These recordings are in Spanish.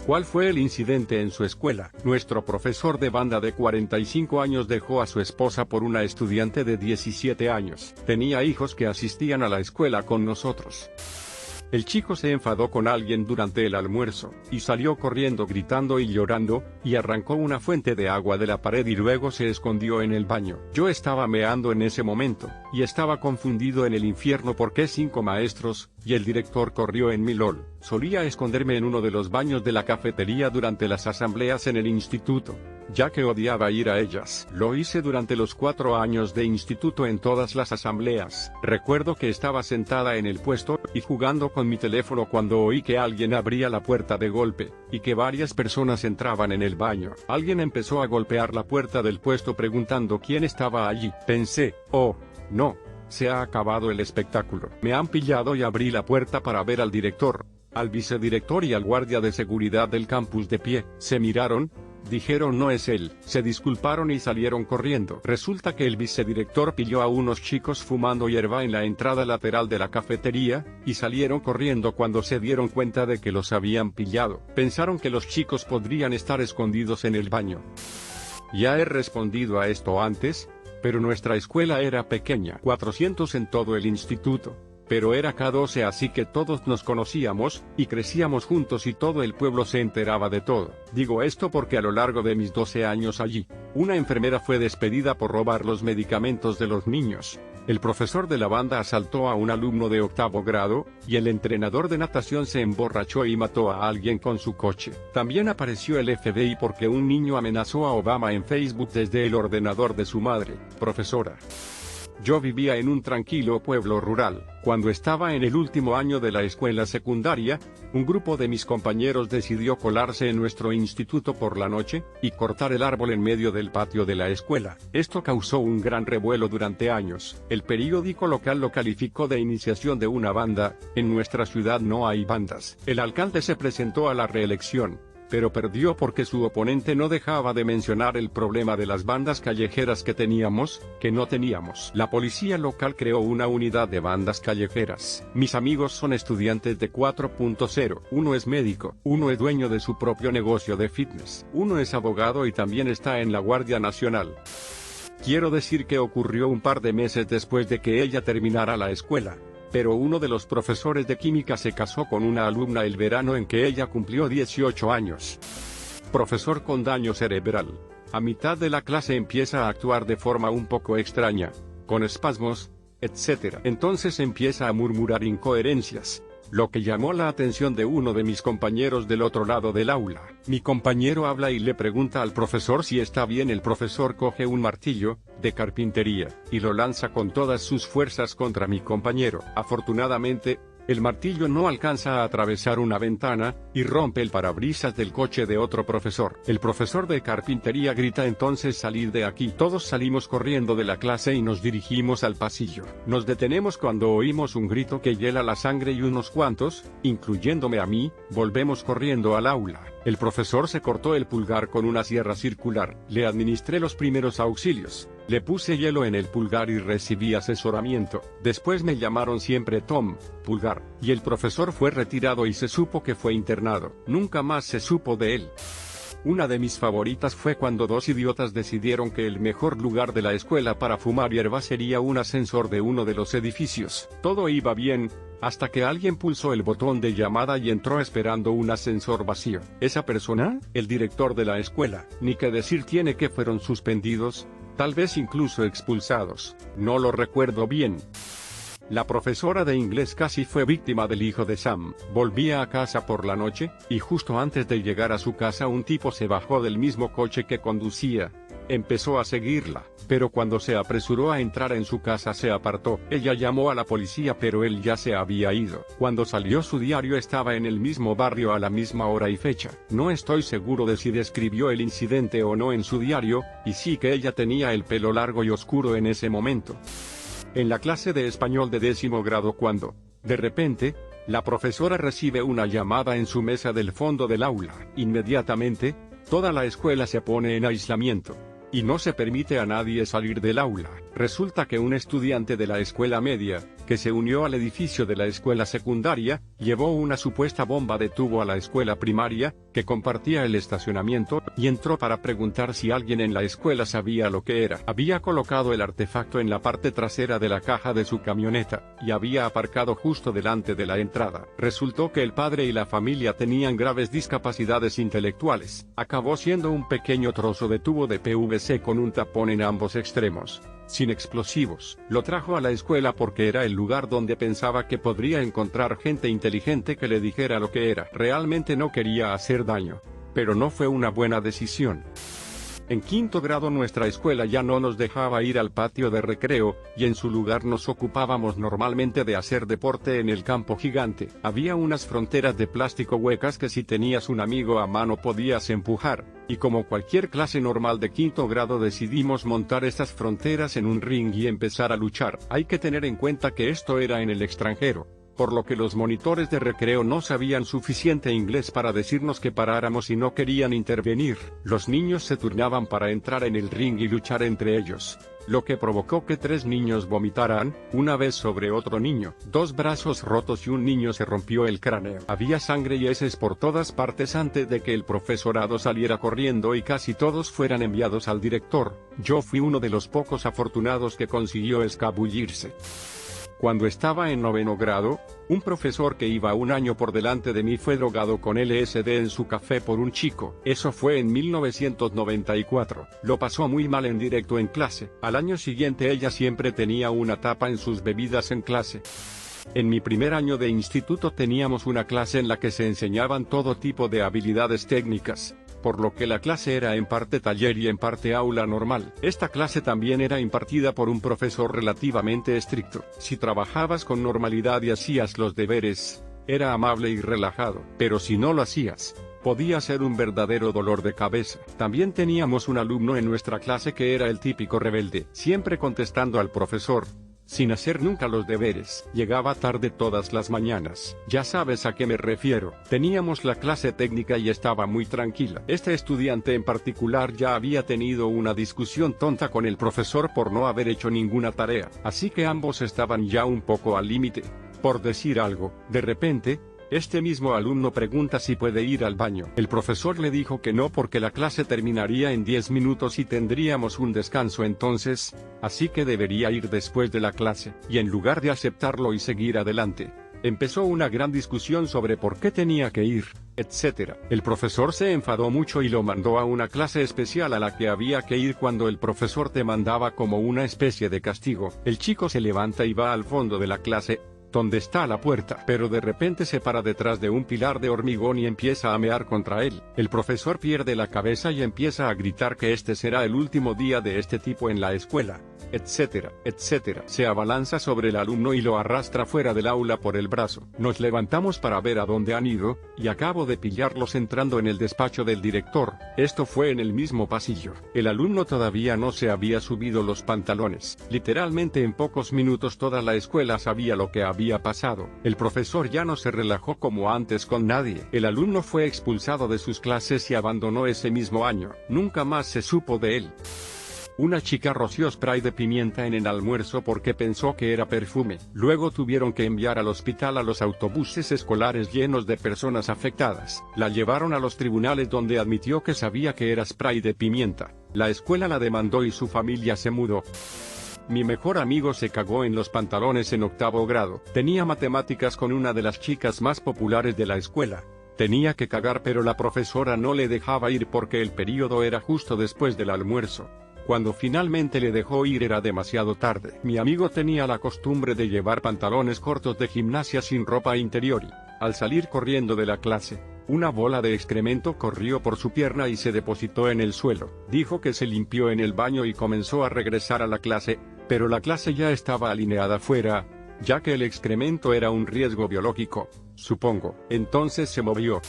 ¿Cuál fue el incidente en su escuela? Nuestro profesor de banda de 45 años dejó a su esposa por una estudiante de 17 años. Tenía hijos que asistían a la escuela con nosotros. El chico se enfadó con alguien durante el almuerzo, y salió corriendo gritando y llorando, y arrancó una fuente de agua de la pared y luego se escondió en el baño. Yo estaba meando en ese momento, y estaba confundido en el infierno porque 5 maestros, y el director corrió en mi LOL. Solía esconderme en uno de los baños de la cafetería durante las asambleas en el instituto, ya que odiaba ir a ellas. Lo hice durante los 4 años de instituto en todas las asambleas. Recuerdo que estaba sentada en el puesto, y jugando con mi teléfono cuando oí que alguien abría la puerta de golpe, y que varias personas entraban en el baño. Alguien empezó a golpear la puerta del puesto preguntando quién estaba allí. Pensé, oh, no, se ha acabado el espectáculo. Me han pillado y abrí la puerta para ver al director, al vicedirector y al guardia de seguridad del campus de pie. Se miraron, dijeron no es él, se disculparon y salieron corriendo. Resulta que el vicedirector pilló a unos chicos fumando hierba en la entrada lateral de la cafetería, y salieron corriendo cuando se dieron cuenta de que los habían pillado. Pensaron que los chicos podrían estar escondidos en el baño. Ya he respondido a esto antes, pero nuestra escuela era pequeña, 400 en todo el instituto. Pero era K12 así que todos nos conocíamos, y crecíamos juntos y todo el pueblo se enteraba de todo. Digo esto porque a lo largo de mis 12 años allí, una enfermera fue despedida por robar los medicamentos de los niños. El profesor de la banda asaltó a un alumno de 8º grado, y el entrenador de natación se emborrachó y mató a alguien con su coche. También apareció el FBI porque un niño amenazó a Obama en Facebook desde el ordenador de su madre, profesora. Yo vivía en un tranquilo pueblo rural. Cuando estaba en el último año de la escuela secundaria, un grupo de mis compañeros decidió colarse en nuestro instituto por la noche, y cortar el árbol en medio del patio de la escuela. Esto causó un gran revuelo durante años. El periódico local lo calificó de iniciación de una banda. En nuestra ciudad no hay bandas. El alcalde se presentó a la reelección, pero perdió porque su oponente no dejaba de mencionar el problema de las bandas callejeras que no teníamos. La policía local creó una unidad de bandas callejeras. Mis amigos son estudiantes de 4.0, uno es médico, uno es dueño de su propio negocio de fitness, uno es abogado y también está en la Guardia Nacional. Quiero decir que ocurrió un par de meses después de que ella terminara la escuela. Pero uno de los profesores de química se casó con una alumna el verano en que ella cumplió 18 años. Profesor con daño cerebral. A mitad de la clase empieza a actuar de forma un poco extraña, con espasmos, etc. Entonces empieza a murmurar incoherencias, lo que llamó la atención de uno de mis compañeros del otro lado del aula. Mi compañero habla y le pregunta al profesor si está bien. El profesor coge un martillo de carpintería, y lo lanza con todas sus fuerzas contra mi compañero. Afortunadamente, el martillo no alcanza a atravesar una ventana, y rompe el parabrisas del coche de otro profesor. El profesor de carpintería grita entonces salid de aquí. Todos salimos corriendo de la clase y nos dirigimos al pasillo. Nos detenemos cuando oímos un grito que hiela la sangre y unos cuantos, incluyéndome a mí, volvemos corriendo al aula. El profesor se cortó el pulgar con una sierra circular. Le administré los primeros auxilios. Le puse hielo en el pulgar y recibí asesoramiento. Después me llamaron siempre Tom, Pulgar, y el profesor fue retirado y se supo que fue internado. Nunca más se supo de él. Una de mis favoritas fue cuando dos idiotas decidieron que el mejor lugar de la escuela para fumar hierba sería un ascensor de uno de los edificios. Todo iba bien, hasta que alguien pulsó el botón de llamada y entró esperando un ascensor vacío. ¿Esa persona? El director de la escuela. Ni que decir tiene que fueron suspendidos, tal vez incluso expulsados. No lo recuerdo bien. La profesora de inglés casi fue víctima del hijo de Sam. Volvía a casa por la noche, y justo antes de llegar a su casa un tipo se bajó del mismo coche que conducía. Empezó a seguirla, pero cuando se apresuró a entrar en su casa se apartó. Ella llamó a la policía pero él ya se había ido. Cuando salió su diario estaba en el mismo barrio a la misma hora y fecha. No estoy seguro de si describió el incidente o no en su diario, y sí que ella tenía el pelo largo y oscuro en ese momento. En la clase de español de 10º grado cuando, de repente, la profesora recibe una llamada en su mesa del fondo del aula. Inmediatamente, toda la escuela se pone en aislamiento, y no se permite a nadie salir del aula. Resulta que un estudiante de la escuela media, que se unió al edificio de la escuela secundaria, llevó una supuesta bomba de tubo a la escuela primaria, que compartía el estacionamiento, y entró para preguntar si alguien en la escuela sabía lo que era. Había colocado el artefacto en la parte trasera de la caja de su camioneta, y había aparcado justo delante de la entrada. Resultó que el padre y la familia tenían graves discapacidades intelectuales. Acabó siendo un pequeño trozo de tubo de PVC con un tapón en ambos extremos, sin explosivos. Lo trajo a la escuela porque era el lugar donde pensaba que podría encontrar gente inteligente que le dijera lo que era. Realmente no quería hacer daño, pero no fue una buena decisión. En quinto grado nuestra escuela ya no nos dejaba ir al patio de recreo, y en su lugar nos ocupábamos normalmente de hacer deporte en el campo gigante. Había unas fronteras de plástico huecas que si tenías un amigo a mano podías empujar, y como cualquier clase normal de quinto grado decidimos montar estas fronteras en un ring y empezar a luchar. Hay que tener en cuenta que esto era en el extranjero, por lo que los monitores de recreo no sabían suficiente inglés para decirnos que paráramos y no querían intervenir. Los niños se turnaban para entrar en el ring y luchar entre ellos, lo que provocó que 3 niños vomitaran, una vez sobre otro niño. 2 brazos rotos y un niño se rompió el cráneo. Había sangre y heces por todas partes antes de que el profesorado saliera corriendo y casi todos fueran enviados al director. Yo fui uno de los pocos afortunados que consiguió escabullirse. Cuando estaba en 9º grado, un profesor que iba un año por delante de mí fue drogado con LSD en su café por un chico. Eso fue en 1994. Lo pasó muy mal en directo en clase. Al año siguiente ella siempre tenía una tapa en sus bebidas en clase. En mi primer año de instituto teníamos una clase en la que se enseñaban todo tipo de habilidades técnicas, por lo que la clase era en parte taller y en parte aula normal. Esta clase también era impartida por un profesor relativamente estricto. Si trabajabas con normalidad y hacías los deberes, era amable y relajado, pero si no lo hacías, podía ser un verdadero dolor de cabeza. También teníamos un alumno en nuestra clase que era el típico rebelde, siempre contestando al profesor, sin hacer nunca los deberes. Llegaba tarde todas las mañanas. Ya sabes a qué me refiero. Teníamos la clase técnica y estaba muy tranquila. Este estudiante en particular ya había tenido una discusión tonta con el profesor por no haber hecho ninguna tarea, así que ambos estaban ya un poco al límite. Por decir algo, de repente, este mismo alumno pregunta si puede ir al baño. El profesor le dijo que no porque la clase terminaría en 10 minutos y tendríamos un descanso entonces, así que debería ir después de la clase. Y en lugar de aceptarlo y seguir adelante, empezó una gran discusión sobre por qué tenía que ir, etc. El profesor se enfadó mucho y lo mandó a una clase especial a la que había que ir cuando el profesor te mandaba como una especie de castigo. El chico se levanta y va al fondo de la clase, donde está la puerta, pero de repente se para detrás de un pilar de hormigón y empieza a mear contra él. El profesor pierde la cabeza y empieza a gritar que este será el último día de este tipo en la escuela, etcétera, etcétera. Se abalanza sobre el alumno y lo arrastra fuera del aula por el brazo. Nos levantamos para ver a dónde han ido, y acabo de pillarlos entrando en el despacho del director. Esto fue en el mismo pasillo. El alumno todavía no se había subido los pantalones. Literalmente en pocos minutos toda la escuela sabía lo que había pasado. El profesor ya no se relajó como antes con nadie. El alumno fue expulsado de sus clases y abandonó ese mismo año. Nunca más se supo de él. Una chica roció spray de pimienta en el almuerzo porque pensó que era perfume. Luego tuvieron que enviar al hospital a los autobuses escolares llenos de personas afectadas. La llevaron a los tribunales donde admitió que sabía que era spray de pimienta. La escuela la demandó y su familia se mudó. Mi mejor amigo se cagó en los pantalones en 8º grado. Tenía matemáticas con una de las chicas más populares de la escuela. Tenía que cagar pero la profesora no le dejaba ir porque el periodo era justo después del almuerzo. Cuando finalmente le dejó ir era demasiado tarde. Mi amigo tenía la costumbre de llevar pantalones cortos de gimnasia sin ropa interior y, al salir corriendo de la clase, una bola de excremento corrió por su pierna y se depositó en el suelo. Dijo que se limpió en el baño y comenzó a regresar a la clase, pero la clase ya estaba alineada fuera, ya que el excremento era un riesgo biológico, supongo. Entonces se movió.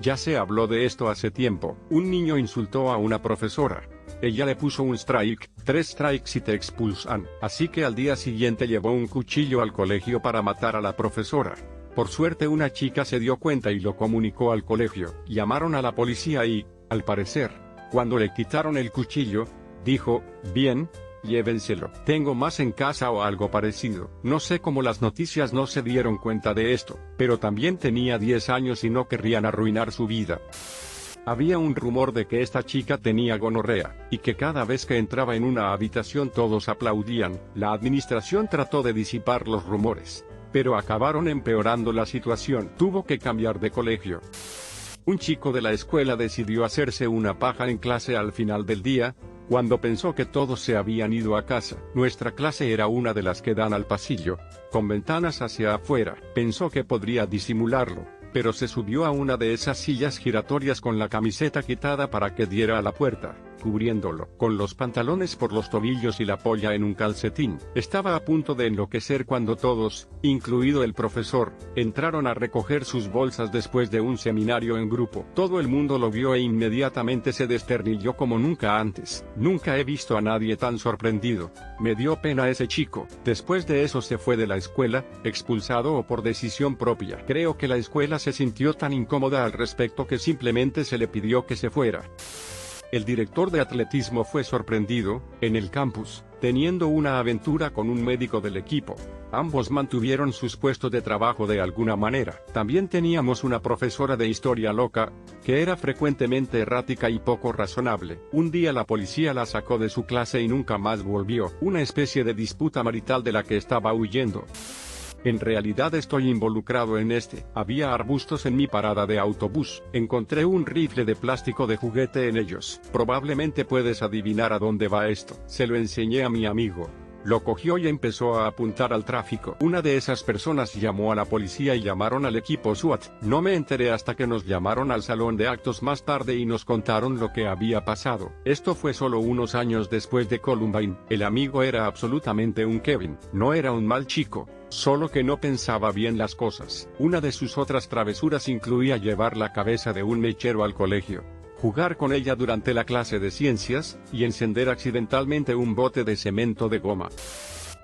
Ya se habló de esto hace tiempo. Un niño insultó a una profesora. Ella le puso un strike, 3 strikes y te expulsan. Así que al día siguiente llevó un cuchillo al colegio para matar a la profesora. Por suerte una chica se dio cuenta y lo comunicó al colegio. Llamaron a la policía y, al parecer, cuando le quitaron el cuchillo, dijo, bien, llévenselo. Tengo más en casa o algo parecido. No sé cómo las noticias no se dieron cuenta de esto, pero también tenía 10 años y no querrían arruinar su vida. Había un rumor de que esta chica tenía gonorrea, y que cada vez que entraba en una habitación todos aplaudían. La administración trató de disipar los rumores, pero acabaron empeorando la situación. Tuvo que cambiar de colegio. Un chico de la escuela decidió hacerse una paja en clase al final del día, cuando pensó que todos se habían ido a casa. Nuestra clase era una de las que dan al pasillo, con ventanas hacia afuera. Pensó que podría disimularlo, pero se subió a una de esas sillas giratorias con la camiseta quitada para que diera a la puerta, cubriéndolo, con los pantalones por los tobillos y la polla en un calcetín. Estaba a punto de enloquecer cuando todos, incluido el profesor, entraron a recoger sus bolsas después de un seminario en grupo. Todo el mundo lo vio e inmediatamente se desternilló como nunca antes. Nunca he visto a nadie tan sorprendido. Me dio pena ese chico. Después de eso se fue de la escuela, expulsado o por decisión propia. Creo que la escuela se sintió tan incómoda al respecto que simplemente se le pidió que se fuera. El director de atletismo fue sorprendido, en el campus, teniendo una aventura con un médico del equipo. Ambos mantuvieron sus puestos de trabajo de alguna manera. También teníamos una profesora de historia loca, que era frecuentemente errática y poco razonable. Un día la policía la sacó de su clase y nunca más volvió. Una especie de disputa marital de la que estaba huyendo. En realidad estoy involucrado en este. Había arbustos en mi parada de autobús. Encontré un rifle de plástico de juguete en ellos. Probablemente puedes adivinar a dónde va esto. Se lo enseñé a mi amigo. Lo cogió y empezó a apuntar al tráfico. Una de esas personas llamó a la policía y llamaron al equipo SWAT. No me enteré hasta que nos llamaron al salón de actos más tarde y nos contaron lo que había pasado. Esto fue solo unos años después de Columbine. El amigo era absolutamente un Kevin. No era un mal chico, solo que no pensaba bien las cosas. Una de sus otras travesuras incluía llevar la cabeza de un mechero al colegio, jugar con ella durante la clase de ciencias, y encender accidentalmente un bote de cemento de goma.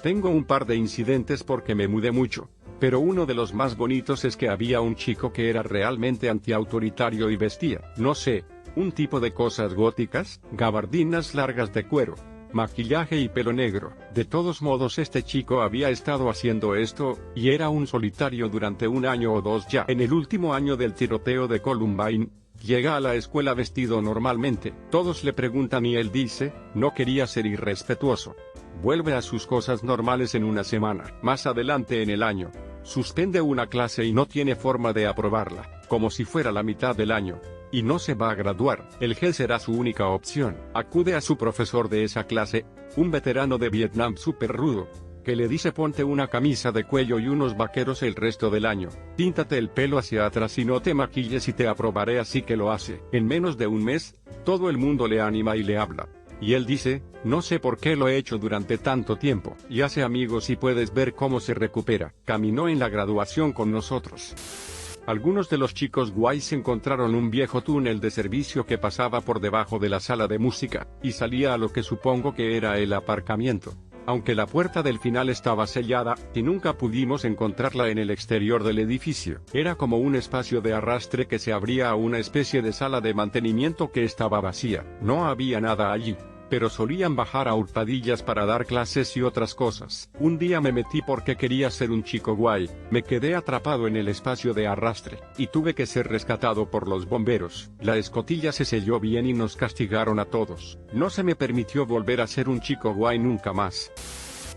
Tengo un par de incidentes porque me mudé mucho, pero uno de los más bonitos es que había un chico que era realmente antiautoritario y vestía, no sé, un tipo de cosas góticas, gabardinas largas de cuero, maquillaje y pelo negro. De todos modos este chico había estado haciendo esto, y era un solitario durante un año o dos ya. En el último año del tiroteo de Columbine, llega a la escuela vestido normalmente. Todos le preguntan y él dice, no quería ser irrespetuoso. Vuelve a sus cosas normales en una semana. Más adelante en el año, suspende una clase y no tiene forma de aprobarla, como si fuera la mitad del año, y no se va a graduar. El GEL será su única opción. Acude a su profesor de esa clase, un veterano de Vietnam súper rudo, que le dice ponte una camisa de cuello y unos vaqueros el resto del año, píntate el pelo hacia atrás y no te maquilles y te aprobaré, así que lo hace. En menos de un mes, todo el mundo le anima y le habla. Y él dice, no sé por qué lo he hecho durante tanto tiempo, y hace amigos y puedes ver cómo se recupera. Caminó en la graduación con nosotros. Algunos de los chicos guays encontraron un viejo túnel de servicio que pasaba por debajo de la sala de música, y salía a lo que supongo que era el aparcamiento. Aunque la puerta del final estaba sellada, y nunca pudimos encontrarla en el exterior del edificio. Era como un espacio de arrastre que se abría a una especie de sala de mantenimiento que estaba vacía. No había nada allí, pero solían bajar a hurtadillas para dar clases y otras cosas. Un día me metí porque quería ser un chico guay, me quedé atrapado en el espacio de arrastre, y tuve que ser rescatado por los bomberos. La escotilla se selló bien y nos castigaron a todos. No se me permitió volver a ser un chico guay nunca más.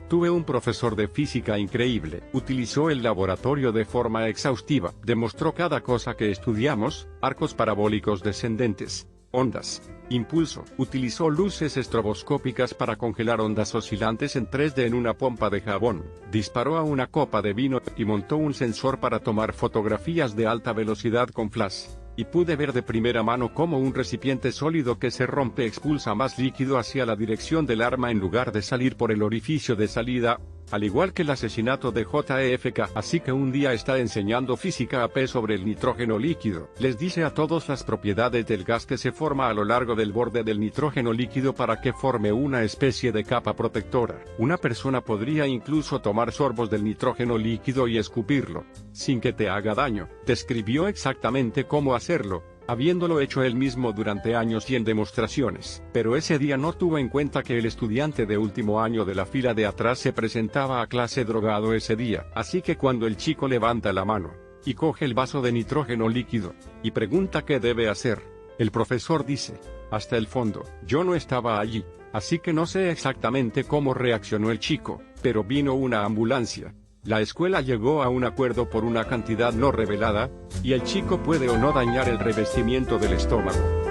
Tuve un profesor de física increíble. Utilizó el laboratorio de forma exhaustiva. Demostró cada cosa que estudiamos, arcos parabólicos descendentes, ondas, impulso. Utilizó luces estroboscópicas para congelar ondas oscilantes en 3D en una pompa de jabón. Disparó a una copa de vino y montó un sensor para tomar fotografías de alta velocidad con flash. Y pude ver de primera mano cómo un recipiente sólido que se rompe expulsa más líquido hacia la dirección del arma en lugar de salir por el orificio de salida, al igual que el asesinato de JFK. Así que un día está enseñando física AP sobre el nitrógeno líquido. Les dice a todos las propiedades del gas que se forma a lo largo del borde del nitrógeno líquido para que forme una especie de capa protectora. Una persona podría incluso tomar sorbos del nitrógeno líquido y escupirlo, sin que te haga daño. Describió exactamente cómo hacerlo, habiéndolo hecho él mismo durante años y en demostraciones. Pero ese día no tuvo en cuenta que el estudiante de último año de la fila de atrás se presentaba a clase drogado ese día. Así que cuando el chico levanta la mano, y coge el vaso de nitrógeno líquido, y pregunta qué debe hacer, el profesor dice, hasta el fondo. Yo no estaba allí, así que no sé exactamente cómo reaccionó el chico, pero vino una ambulancia. La escuela llegó a un acuerdo por una cantidad no revelada, y el chico puede o no dañar el revestimiento del estómago.